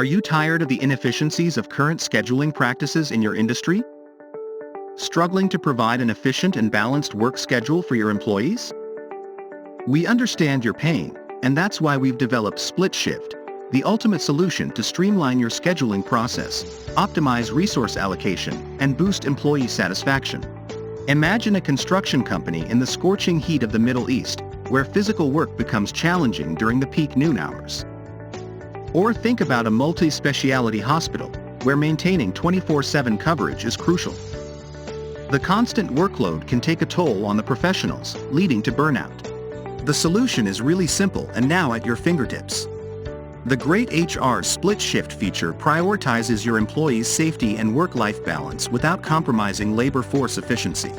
Are you tired of the inefficiencies of current scheduling practices in your industry? Struggling to provide an efficient and balanced work schedule for your employees? We understand your pain, and that's why we've developed Split Shift, the ultimate solution to streamline your scheduling process, optimize resource allocation, and boost employee satisfaction. Imagine a construction company in the scorching heat of the Middle East, where physical work becomes challenging during the peak noon hours. Or think about a multi-specialty hospital, where maintaining 24/7 coverage is crucial. The constant workload can take a toll on the professionals, leading to burnout. The solution is really simple and now at your fingertips. The greytHR Split Shift feature prioritizes your employees' safety and work-life balance without compromising labor force efficiency.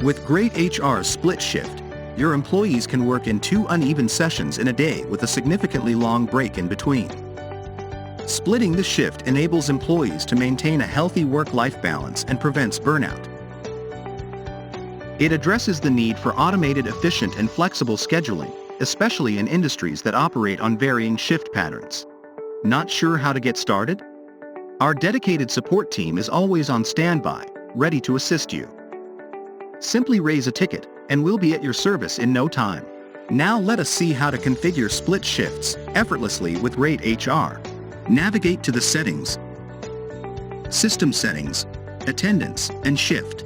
With greytHR Split Shift, your employees can work in 2 uneven sessions in a day with a significantly long break in between. Splitting the shift enables employees to maintain a healthy work-life balance and prevents burnout. It addresses the need for automated, efficient, and flexible scheduling, especially in industries that operate on varying shift patterns. Not sure how to get started? Our dedicated support team is always on standby, ready to assist you. Simply raise a ticket, and we'll be at your service in no time. Now let us see how to configure split shifts effortlessly with greytHR. Navigate to the Settings, System Settings, Attendance, and Shift.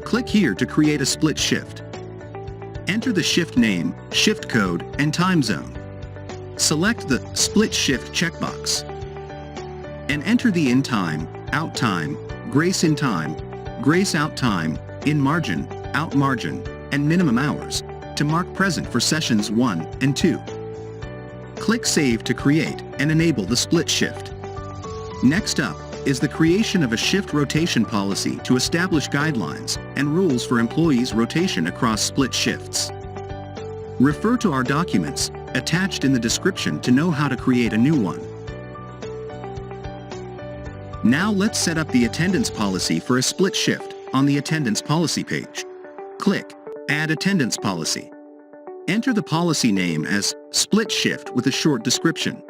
Click here to create a split shift. Enter the shift name, shift code, and time zone. Select the Split Shift checkbox. And enter the in time, out time, grace in time, grace out time, in margin, out margin, and minimum hours to mark present for sessions 1 and 2. Click Save to create and enable the split shift. Next up is the creation of a shift rotation policy to establish guidelines and rules for employees' rotation across split shifts. Refer to our documents attached in the description to know how to create a new one. Now let's set up the attendance policy for a split shift on the attendance policy page. Click Add Attendance Policy. Enter the policy name as Split Shift with a short description.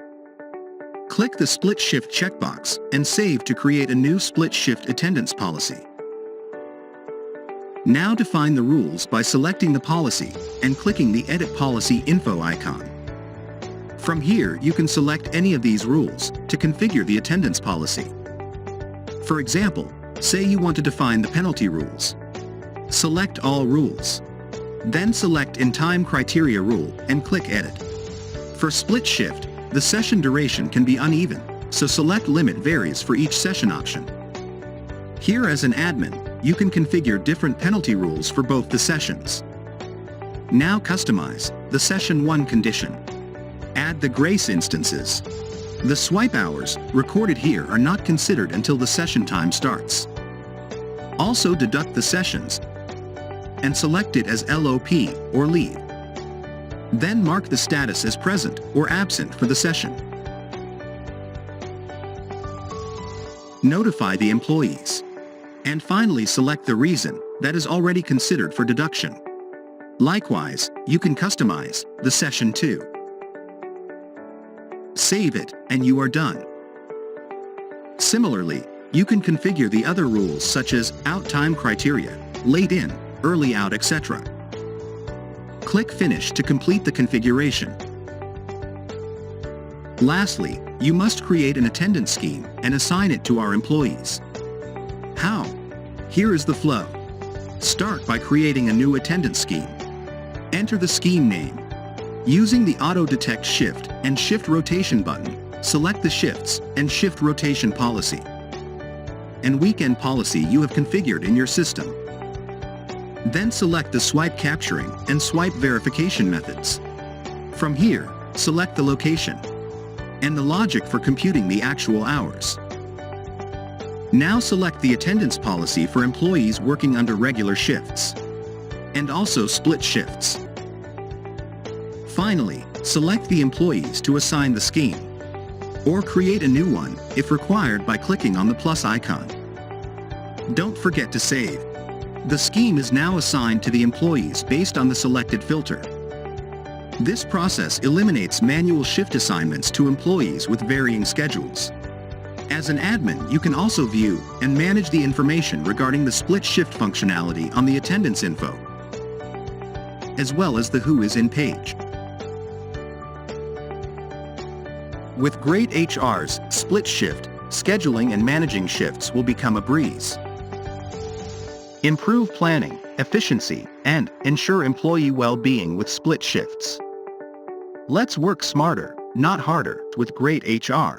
Click the Split Shift checkbox and save to create a new Split Shift attendance policy. Now define the rules by selecting the policy and clicking the Edit Policy Info icon. From here, you can select any of these rules to configure the attendance policy. For example, say you want to define the penalty rules. Select All Rules. Then select In Time Criteria rule and click Edit. For Split Shift, the session duration can be uneven, so select Limit Varies for each session option. Here as an admin, you can configure different penalty rules for both the sessions. Now customize the Session 1 condition. Add the grace instances. The swipe hours recorded here are not considered until the session time starts. Also deduct the sessions and select it as LOP or leave. Then mark the status as present or absent for the session. Notify the employees. And finally select the reason that is already considered for deduction. Likewise, you can customize the session too. Save it and you are done. Similarly, you can configure the other rules such as out time criteria, late in, early out, etc. Click Finish to complete the configuration. Lastly, you must create an attendance scheme and assign it to our employees. How? Here is the flow. Start by creating a new attendance scheme. Enter the scheme name. Using the Auto Detect Shift and Shift Rotation button, select the shifts and shift rotation policy and weekend policy you have configured in your system. Then select the swipe capturing and swipe verification methods. From here, select the location and the logic for computing the actual hours. Now select the attendance policy for employees working under regular shifts and also split shifts. Finally, select the employees to assign the scheme or create a new one if required by clicking on the plus icon. Don't forget to save. The scheme is now assigned to the employees based on the selected filter. This process eliminates manual shift assignments to employees with varying schedules. As an admin, you can also view and manage the information regarding the split shift functionality on the attendance info, as well as the Who is in page. With greytHR's split shift, scheduling and managing shifts will become a breeze. Improve planning, efficiency, and ensure employee well-being with split shifts. Let's work smarter, not harder, with greytHR.